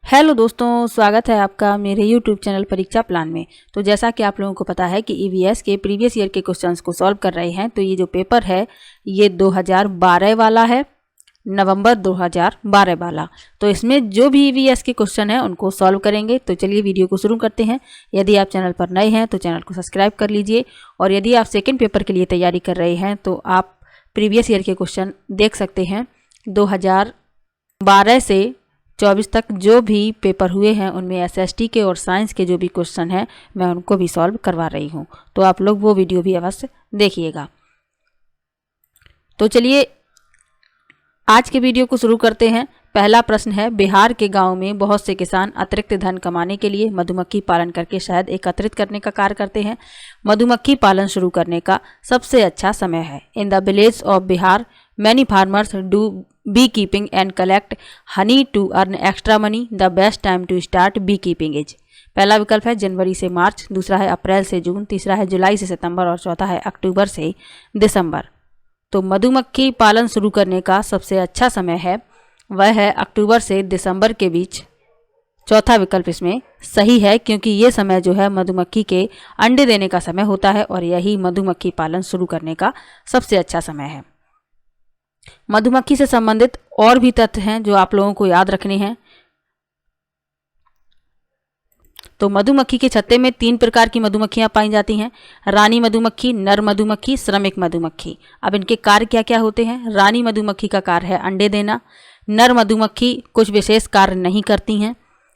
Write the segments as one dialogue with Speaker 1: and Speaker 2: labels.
Speaker 1: Hello दोस्तों, स्वागत है आपका मेरे YouTube चैनल परीक्षा प्लान में। तो जैसा कि आप लोगों को पता है कि EVS के प्रीवियस ईयर के क्वेश्चंस को सॉल्व कर रहे हैं। तो ये जो पेपर है ये 2012 वाला है, नवंबर 2012 वाला। तो इसमें जो भी EVS के क्वेश्चन है उनको सॉल्व करेंगे। तो चलिए वीडियो को शुरू करते हैं। यदि आप चैनल पर नए हैं तो चैनल को सब्सक्राइब कर लीजिए, और यदि आप सेकेंड पेपर के लिए तैयारी कर रहे हैं तो आप प्रीवियस ईयर के क्वेश्चन देख सकते हैं। 2012 से 24 तक जो भी पेपर हुए हैं उनमें SST के और साइंस के जो भी क्वेश्चन हैं मैं उनको भी सॉल्व करवा रही हूं। तो आप लोग वो वीडियो भी अवश्य देखिएगा। तो चलिए आज के वीडियो को शुरू करते हैं। पहला प्रश्न है, बिहार के गांव में बहुत से किसान अतिरिक्त धन कमाने के लिए मधुमक्खी पालन करके शहद एकत्रित करने का कार्य करते हैं। मधुमक्खी पालन शुरू करने का सबसे अच्छा समय है। In the village of Bihar many farmers do beekeeping and collect honey to earn extra money. The best time to start beekeeping is. पहला विकल्प है जनवरी से मार्च, दूसरा है अप्रैल से जून, तीसरा है जुलाई से सितंबर और चौथा है अक्टूबर से दिसंबर। तो मधुमक्खी पालन शुरू करने का सबसे अच्छा समय है वह है अक्टूबर से दिसंबर के बीच। चौथा विकल्प इसमें सही है, क्योंकि ये समय जो है मधुमक्खी के अंडे देने का समय होता है और यही मधुमक्खी पालन शुरू करने का सबसे अच्छा समय है। मधुमक्खी से संबंधित और भी तथ्य हैं जो आप लोगों को याद रखने हैं। तो मधुमक्खी के छत्ते में 3 प्रकार की मधुमक्खियां पाई जाती हैं, रानी मधुमक्खी, नर मधुमक्खी, श्रमिक मधुमक्खी। अब इनके कार्य क्या क्या होते हैं? रानी मधुमक्खी का कार्य है अंडे देना। नर मधुमक्खी कुछ विशेष कार्य नहीं करती हैं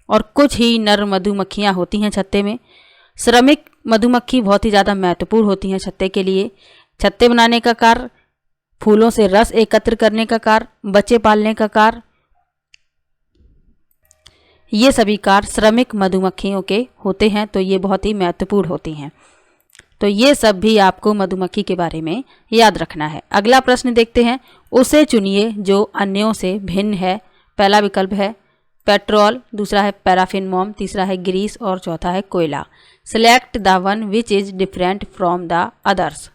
Speaker 1: और कुछ ही नर मधुमक्खियां होती हैं छत्ते में। श्रमिक मधुमक्खी बहुत ही ज़्यादा महत्वपूर्ण होती हैं छत्ते के लिए। छत्ते बनाने का कार्य, फूलों से रस एकत्र करने का कार्य, बच्चे पालने का कार्य, ये सभी कार्य श्रमिक मधुमक्खियों के होते हैं। तो ये बहुत ही महत्वपूर्ण होती हैं। तो ये सब भी आपको मधुमक्खी के बारे में याद रखना है। अगला प्रश्न देखते हैं, उसे चुनिए जो अन्यों से भिन्न है। पहला विकल्प है पेट्रोल, दूसरा है पैराफिन मोम, तीसरा है ग्रीस और चौथा है कोयला। Select the one which is different from the others.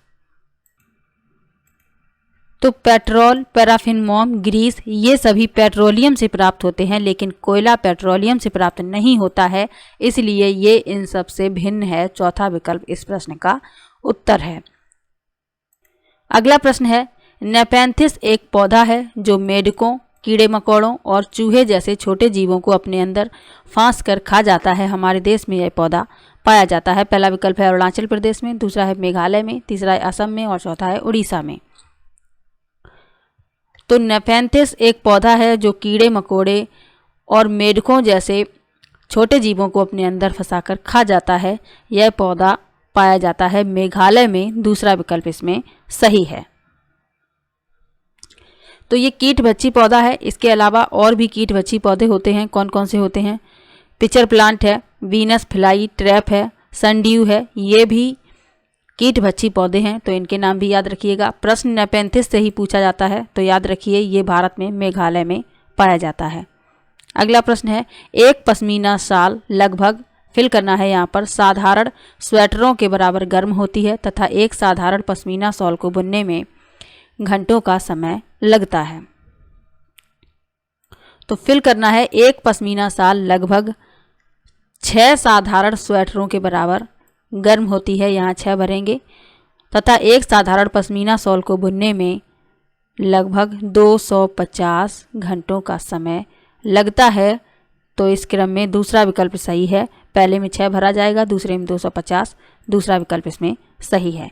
Speaker 1: तो पेट्रोल, पैराफिन मोम, ग्रीस ये सभी पेट्रोलियम से प्राप्त होते हैं, लेकिन कोयला पेट्रोलियम से प्राप्त नहीं होता है, इसलिए ये इन सब से भिन्न है। चौथा विकल्प इस प्रश्न का उत्तर है। अगला प्रश्न है, नेपेंथिस एक पौधा है जो मेढकों, कीड़े मकोड़ों और चूहे जैसे छोटे जीवों को अपने अंदर फांस कर खा जाता है। हमारे देश में यह पौधा पाया जाता है। पहला विकल्प है अरुणाचल प्रदेश में, दूसरा है मेघालय में, तीसरा है असम में और चौथा है उड़ीसा में। तो नेपेंथिस एक पौधा है जो कीड़े मकोड़े और मेढकों जैसे छोटे जीवों को अपने अंदर फंसाकर खा जाता है। यह पौधा पाया जाता है मेघालय में। दूसरा विकल्प इसमें सही है। तो ये कीटभक्षी पौधा है। इसके अलावा और भी कीटभक्षी पौधे होते हैं। कौन कौन से होते हैं? पिचर प्लांट है, वीनस फ्लाई ट्रैप है, सनड्यू है, ये भी कीटभक्षी पौधे हैं। तो इनके नाम भी याद रखिएगा। प्रश्न नेपेंथिस से ही पूछा जाता है, तो याद रखिए ये भारत में मेघालय में पाया जाता है। अगला प्रश्न है, एक पश्मीना शाल लगभग, फिल करना है यहाँ पर, साधारण स्वेटरों के बराबर गर्म होती है तथा एक साधारण पश्मीना शॉल को बुनने में घंटों का समय लगता है। तो फिल करना है, एक पश्मीना शाल लगभग 6 साधारण स्वेटरों के बराबर गर्म होती है, यहाँ 6 भरेंगे, तथा एक साधारण पश्मीना शॉल को बुनने में लगभग 250 घंटों का समय लगता है। तो इस क्रम में दूसरा विकल्प सही है। पहले में 6 भरा जाएगा, दूसरे में 250, दूसरा विकल्प इसमें सही है।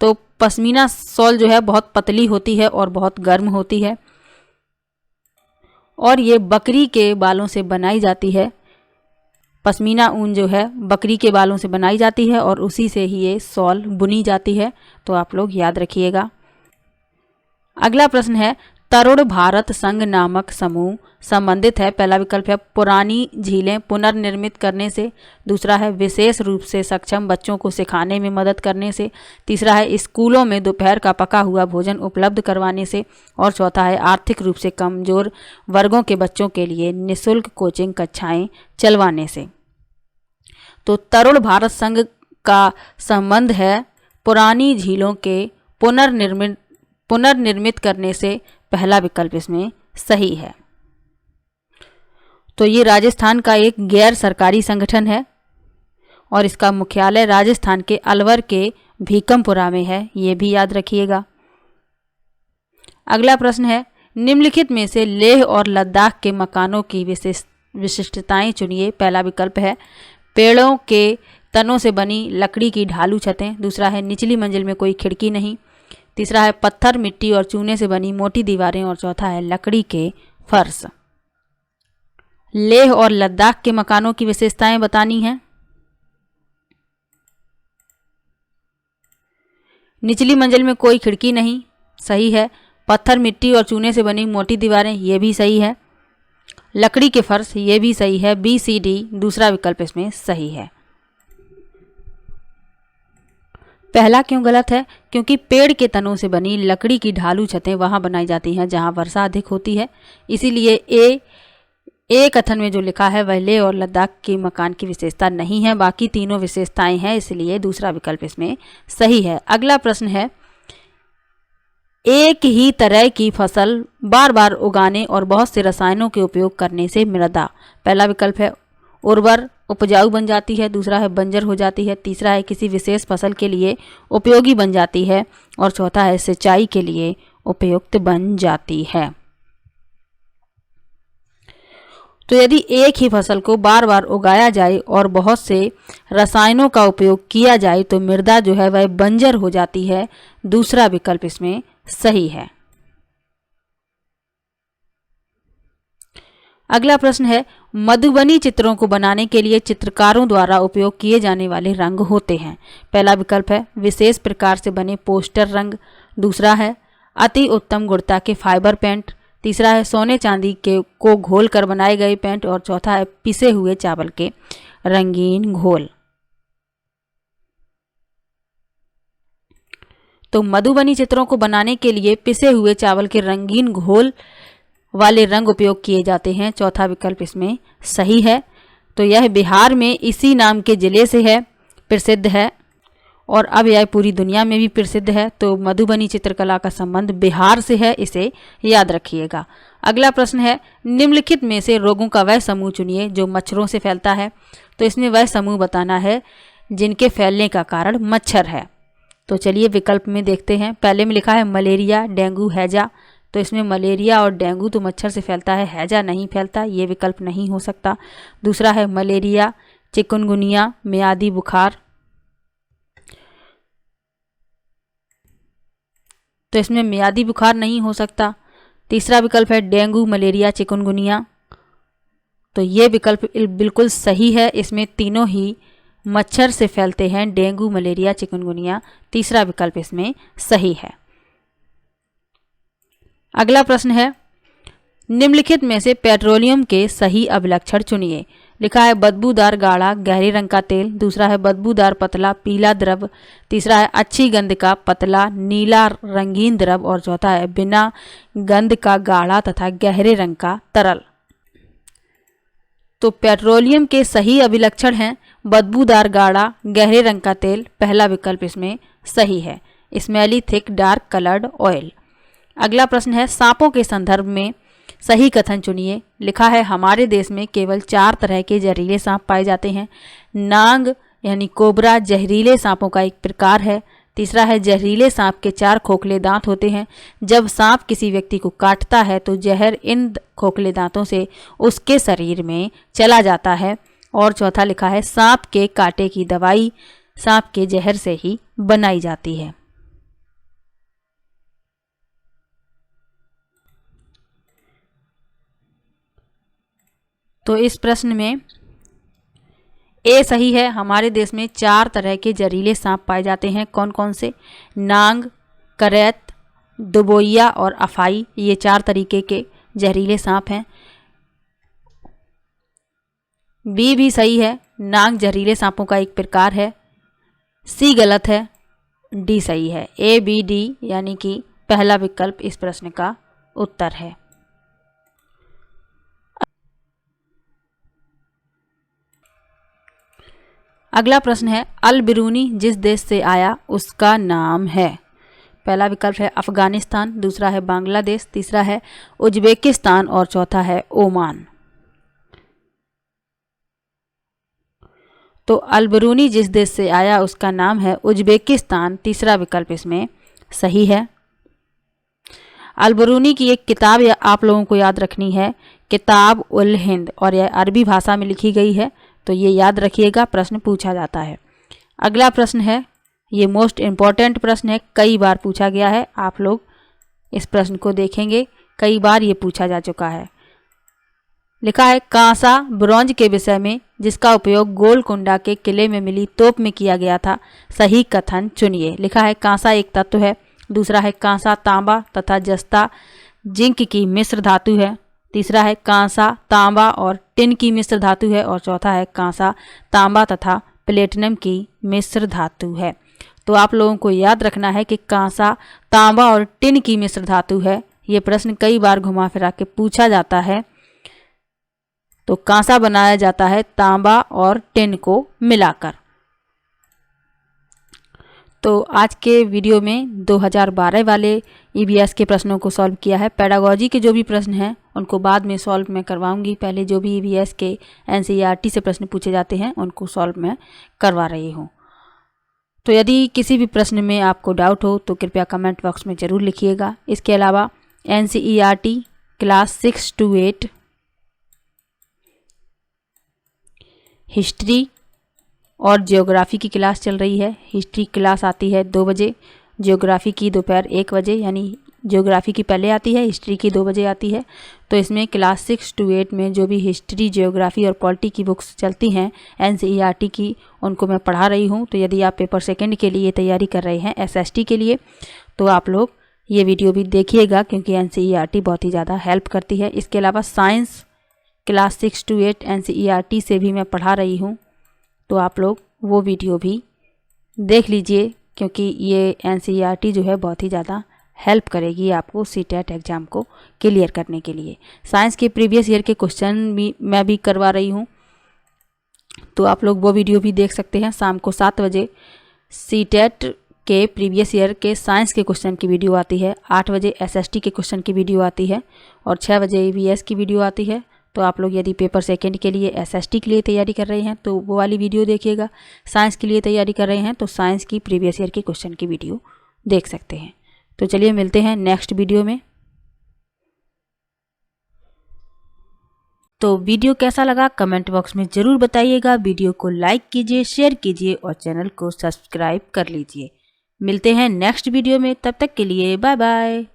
Speaker 1: तो पश्मीना शॉल जो है बहुत पतली होती है और बहुत गर्म होती है, और ये बकरी के बालों से बनाई जाती है। पश्मीना ऊन जो है बकरी के बालों से बनाई जाती है और उसी से ही ये शॉल बुनी जाती है। तो आप लोग याद रखिएगा। अगला प्रश्न है, तरुण भारत संघ नामक समूह संबंधित है। पहला विकल्प है पुरानी झीलें पुनर्निर्मित करने से, दूसरा है विशेष रूप से सक्षम बच्चों को सिखाने में मदद करने से, तीसरा है स्कूलों में दोपहर का पका हुआ भोजन उपलब्ध करवाने से और चौथा है आर्थिक रूप से कमजोर वर्गों के बच्चों के लिए निःशुल्क कोचिंग कक्षाएं चलवाने से। तो तरुण भारत संघ का संबंध है पुरानी झीलों के पुनर्निर्मित करने से। पहला विकल्प इसमें सही है। तो ये राजस्थान का एक गैर सरकारी संगठन है और इसका मुख्यालय राजस्थान के अलवर के भीकमपुरा में है, ये भी याद रखिएगा। अगला प्रश्न है, निम्नलिखित में से लेह और लद्दाख के मकानों की विशिष्टताएं चुनिए। पहला विकल्प है पेड़ों के तनों से बनी लकड़ी की ढालू छतें, दूसरा है निचली मंजिल में कोई खिड़की नहीं, तीसरा है पत्थर, मिट्टी और चूने से बनी मोटी दीवारें और चौथा है लकड़ी के फर्श। लेह और लद्दाख के मकानों की विशेषताएं बतानी हैं। निचली मंजिल में कोई खिड़की नहीं, सही है। पत्थर, मिट्टी और चूने से बनी मोटी दीवारें, ये भी सही है। लकड़ी के फर्श, ये भी सही है। बी सी डी दूसरा विकल्प इसमें सही है। पहला क्यों गलत है? क्योंकि पेड़ के तनों से बनी लकड़ी की ढालू छतें वहां बनाई जाती हैं जहां वर्षा अधिक होती है, इसीलिए ए कथन में जो लिखा है वह लेह और लद्दाख के मकान की विशेषता नहीं है। बाकी तीनों विशेषताएं हैं, इसलिए दूसरा विकल्प इसमें सही है। अगला प्रश्न है, एक ही तरह की फसल बार बार उगाने और बहुत से रसायनों के उपयोग करने से मृदा, पहला विकल्प है उर्वर उपजाऊ बन जाती है, दूसरा है बंजर हो जाती है, तीसरा है किसी विशेष फसल के लिए उपयोगी बन जाती है और चौथा है सिंचाई के लिए उपयुक्त बन जाती है। तो यदि एक ही फसल को बार बार उगाया जाए और बहुत से रसायनों का उपयोग किया जाए तो मृदा जो है वह बंजर हो जाती है, दूसरा विकल्प इसमें सही है। अगला प्रश्न है, मधुबनी चित्रों को बनाने के लिए चित्रकारों द्वारा उपयोग किए जाने वाले रंग होते हैं। पहला विकल्प है विशेष प्रकार से बने पोस्टर रंग, दूसरा है अति उत्तम गुणवत्ता के फाइबर पेंट, तीसरा है सोने चांदी के को घोल कर बनाए गए पेंट और चौथा है पिसे हुए चावल के रंगीन घोल। तो मधुबनी चित्रों को बनाने के लिए पिसे हुए चावल के रंगीन घोल वाले रंग उपयोग किए जाते हैं, चौथा विकल्प इसमें सही है। तो यह बिहार में इसी नाम के जिले से है, प्रसिद्ध है और अब यह पूरी दुनिया में भी प्रसिद्ध है। तो मधुबनी चित्रकला का संबंध बिहार से है, इसे याद रखिएगा। अगला प्रश्न है, निम्नलिखित में से रोगों का वह समूह चुनिए जो मच्छरों से फैलता है। तो इसमें वह समूह बताना है जिनके फैलने का कारण मच्छर है। तो चलिए विकल्प में देखते हैं। पहले में लिखा है मलेरिया, डेंगू, हैजा। तो इसमें मलेरिया और डेंगू तो मच्छर से फैलता है, हैजा नहीं फैलता, ये विकल्प नहीं हो सकता। दूसरा है मलेरिया, चिकनगुनिया, मियादी बुखार। तो इसमें मियादी बुखार नहीं हो सकता। तीसरा विकल्प है डेंगू, मलेरिया, चिकनगुनिया। तो ये विकल्प बिल्कुल सही है। इसमें तीनों ही मच्छर से फैलते हैं, डेंगू, मलेरिया, चिकनगुनिया। तीसरा विकल्प इसमें सही है। अगला प्रश्न है, निम्नलिखित में से पेट्रोलियम के सही अभिलक्षण चुनिए। लिखा है बदबूदार गाढ़ा गहरे रंग का तेल, दूसरा है बदबूदार पतला पीला द्रव, तीसरा है अच्छी गंध का पतला नीला रंगीन द्रव और चौथा है बिना गंध का गाढ़ा तथा गहरे रंग का तरल। तो पेट्रोलियम के सही अभिलक्षण हैं बदबूदार गाढ़ा गहरे रंग का तेल, पहला विकल्प इसमें सही है। Smelly thick dark coloured oil. अगला प्रश्न है, सांपों के संदर्भ में सही कथन चुनिए। लिखा है हमारे देश में केवल 4 तरह के जहरीले सांप पाए जाते हैं। नाग यानी कोबरा जहरीले सांपों का एक प्रकार है। तीसरा है जहरीले सांप के 4 खोखले दांत होते हैं। जब सांप किसी व्यक्ति को काटता है तो जहर इन खोखले दांतों से उसके शरीर में चला जाता है। और चौथा लिखा है सांप के कांटे की दवाई सांप के जहर से ही बनाई जाती है। तो इस प्रश्न में ए सही है। हमारे देश में 4 तरह के जहरीले सांप पाए जाते हैं। कौन कौन से? नांग, करैत, दुबोइया और अफाई, ये 4 तरीके के जहरीले सांप हैं। बी भी सही है, नांग जहरीले सांपों का एक प्रकार है। सी गलत है, डी सही है। ए बी डी यानी कि पहला विकल्प इस प्रश्न का उत्तर है। अगला प्रश्न है, अल बिरूनी जिस देश से आया उसका नाम है। पहला विकल्प है अफगानिस्तान, दूसरा है बांग्लादेश, तीसरा है उज्बेकिस्तान और चौथा है ओमान। तो अल-बरूनी जिस देश से आया उसका नाम है उज्बेकिस्तान, तीसरा विकल्प इसमें सही है। अल-बरूनी की एक किताब आप लोगों को याद रखनी है, किताब उल हिंद, और यह अरबी भाषा में लिखी गई है, तो ये याद रखिएगा, प्रश्न पूछा जाता है। अगला प्रश्न है, ये मोस्ट इम्पॉर्टेंट प्रश्न है, कई बार पूछा गया है, आप लोग इस प्रश्न को देखेंगे, कई बार ये पूछा जा चुका है। लिखा है कांसा ब्रॉन्ज के विषय में जिसका उपयोग गोलकुंडा के किले में मिली तोप में किया गया था, सही कथन चुनिए। लिखा है कांसा एक तत्व है, दूसरा है कांसा तांबा तथा जस्ता जिंक की मिश्र धातु है, तीसरा है कांसा तांबा और टिन की मिश्र धातु है, और चौथा है कांसा तांबा तथा प्लेटिनम की मिश्र धातु है। तो आप लोगों को याद रखना है कि कांसा तांबा और टिन की मिश्र धातु है। ये प्रश्न कई बार घुमा फिरा के पूछा जाता है। तो कांसा बनाया जाता है तांबा और टिन को मिलाकर। तो आज के वीडियो में 2012 वाले ईवीएस के प्रश्नों को सॉल्व किया है। पेडागोजी के जो भी प्रश्न हैं उनको बाद में सॉल्व मैं करवाऊंगी। पहले जो भी ईवीएस के एनसीईआरटी से प्रश्न पूछे जाते हैं उनको सॉल्व मैं करवा रही हूँ। तो यदि किसी भी प्रश्न में आपको डाउट हो तो कृपया कमेंट बॉक्स में ज़रूर लिखिएगा। इसके अलावा एनसीईआरटी क्लास 6 to 8 हिस्ट्री और ज्योग्राफी की क्लास चल रही है। हिस्ट्री क्लास आती है 2 बजे, ज्योग्राफी की दोपहर 1 बजे, यानी ज्योग्राफी की पहले आती है, हिस्ट्री की 2 बजे आती है। तो इसमें क्लास 6 to 8 में जो भी हिस्ट्री, ज्योग्राफी और पॉलिटी की बुक्स चलती हैं एनसीईआरटी की, उनको मैं पढ़ा रही हूँ। तो यदि आप पेपर सेकंड के लिए तैयारी कर रहे हैं एसएसटी के लिए, तो आप लोग ये वीडियो भी देखिएगा, क्योंकि एनसीईआरटी बहुत ही ज़्यादा हेल्प करती है। इसके अलावा साइंस क्लास 6 to 8 एनसीईआरटी से भी मैं पढ़ा रही हूँ, तो आप लोग वो वीडियो भी देख लीजिए, क्योंकि ये एनसीईआरटी जो है बहुत ही ज़्यादा हेल्प करेगी आपको सीटेट एग्ज़ाम को क्लियर करने के लिए। साइंस के प्रीवियस ईयर के क्वेश्चन भी मैं भी करवा रही हूँ, तो आप लोग वो वीडियो भी देख सकते हैं। शाम को 7 बजे सीटेट के प्रीवियस ईयर के साइंस के क्वेश्चन की वीडियो आती है, 8 बजे एसएसटी के क्वेश्चन की वीडियो आती है, और 6 बजे ईवीएस की वीडियो आती है। तो आप लोग यदि पेपर सेकंड के लिए एसएसटी के लिए तैयारी कर रहे हैं तो वो वाली वीडियो देखिएगा। साइंस के लिए तैयारी कर रहे हैं तो साइंस की प्रीवियस ईयर के क्वेश्चन की वीडियो देख सकते हैं। तो चलिए मिलते हैं नेक्स्ट वीडियो में। तो वीडियो कैसा लगा कमेंट बॉक्स में ज़रूर बताइएगा। वीडियो को लाइक कीजिए, शेयर कीजिए और चैनल को सब्सक्राइब कर लीजिए। मिलते हैं नेक्स्ट वीडियो में, तब तक के लिए बाय बाय।